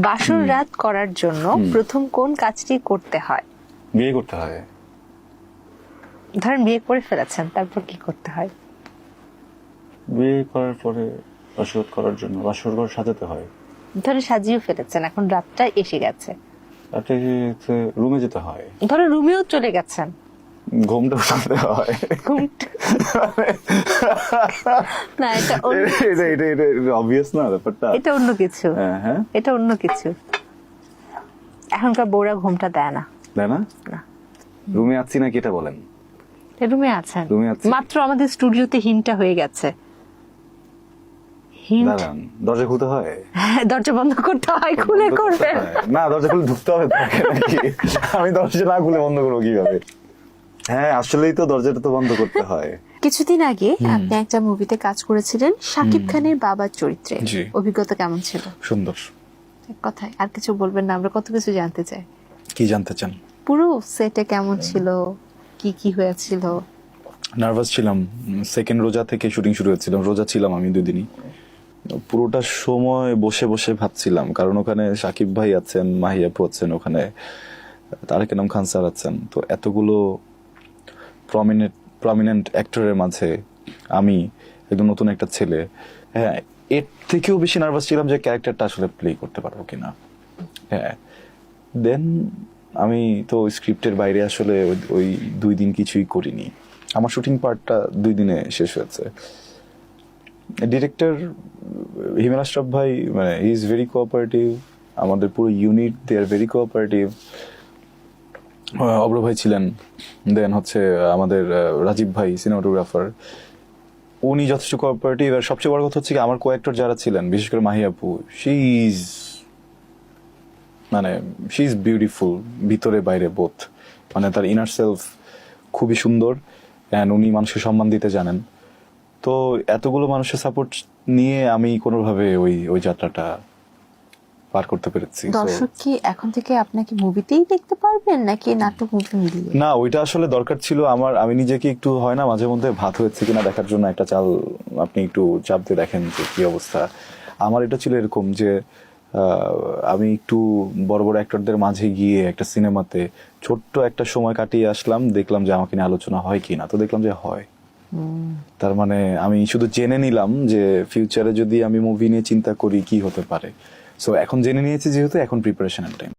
বাসর রাত করার জন্য প্রথম কোন কাজটি করতে হয়? বিয়ে করতে হয়। ধরেন বিয়ে করে ফেলেছেন, তারপর কি করতে হয়? বিয়ে করার পরে বাসর করার জন্য বাসর ঘর সাজাতে হয়। ধরেন সাজিয়ে ফেলেছেন, এখন রাতটা এসে গেছে, রাতে রুমে যেতে হয়। ধরো রুমেও চলে গেছেন, ঘুমটা উঠাতে হয়। না এটা অবভিয়াস না ব্যাপারটা? এটা অন্য কিছু। হ্যাঁ, এটা অন্য কিছু। এখনকার বউরা ঘুমটা দেয় না। তাই না? না। রুমে আছি নাকি এটা বলেন? রুমে আছেন, রুমে আছি। মাত্র আমাদের স্টুডিওতে হিন্টটা হয়ে গেছে। দাঁড়ান, দরজা খুলতে হয়? দরজা বন্ধ করতে হয়, খুলে করবেন না, দরজা খুলে ঢুকতে হবে নাকি? আমি দরজা না খুলে বন্ধ করবো কিভাবে? হ্যাঁ, আসলেই তো দরজাটা তো বন্ধ করতে হয়। কিছুদিন আগে আপনি একটা মুভিতে কাজ করেছিলেন শাকিব খানের বাবার চরিত্রে। জি। অভিজ্ঞতা কেমন ছিল? সুন্দর। এক কথায় আর কিছু বলবেন না, আমরা কত কিছু জানতে চাই। কি জানতে চান? পুরো সেটে কেমন ছিল, কি কি হয়েছিল? নার্ভাস ছিলাম। সেকেন্ড রোজা থেকে শুটিং শুরু হয়েছিল, রোজা ছিলাম আমি 2 দিনই। পুরোটা সময় বসে বসে ভাবছিলাম, কারণ ওখানে সাকিব ভাই আছেন, মাহি আপু আছেন, ওখানে তারেক এনাম খান স্যার আছেন, তো এতগুলো প্রমিনেন্ট অ্যাক্টরের মাঝে আমি একদম নতুন একটা ছেলে। হ্যাঁ, এর থেকেও বেশি নার্ভাস ছিলাম যে ক্যারেক্টারটা আসলে প্লে করতে পারবো কিনা। হ্যাঁ, দেন আমি তো স্ক্রিপ্টের বাইরে আসলে ওই 2 দিন কিছুই করিনি। আমার শুটিং পার্টটা 2 দিনে শেষ হয়েছে। ডিরেক্টর হিমেল আশরাফ ভাই, মানে হি ইজ ভেরি কোঅপারেটিভ। আমাদের পুরো unit they are very cooperative. Abhra ভাই ছিলেন, দেন হচ্ছে আমাদের রাজীব ভাই সিনেমাটোগ্রাফার, উনি যথেষ্ট কোঅপারেটিভ। আর সবচেয়ে বড় কথা হচ্ছে কি, আমার কো-অ্যাক্টর যারা ছিলেন, বিশেষ করে মাহি আপু, শি ইজ বিউটিফুল ভিতরে বাইরে বোথ। মানে তার ইনার সেলফ খুবই সুন্দর, অ্যান্ড উনি মানুষকে সম্মান দিতে জানেন। তো এতগুলো মানুষের সাপোর্ট নিয়ে আমি কোনোভাবে ওই যাত্রাটা পার করতে পেরেছি। দর্শক কি এখন থেকে আপনাকে মুভিতেই দেখতে পারবেন নাকি নাটক মুভি মিলিয়ে? না, ওইটা আসলে দরকার ছিল আমার। আমি নিজেকে একটু, হয় না মাঝে মধ্যে, ভাত হয়েছে কিনা দেখার জন্য একটা চাল আপনি একটু চাপ দিয়ে দেখেন যে কি অবস্থা। আমার এটা ছিল এরকম যে আমি একটু বড় বড় অ্যাক্টরদের মাঝে গিয়ে একটা সিনেমাতে ছোট্ট একটা সময় কাটিয়ে আসলাম, দেখলাম যে আমাকে নিয়ে আলোচনা হয় কিনা, তো দেখলাম যে হয়। তার মানে আমি শুধু জেনে নিলাম যে ফিউচারে যদি আমি মুভি নিয়ে চিন্তা করি কি হতে পারে। সো এখন জেনে নিয়েছি যেহেতু, এখন প্রিপারেশনের টাইম।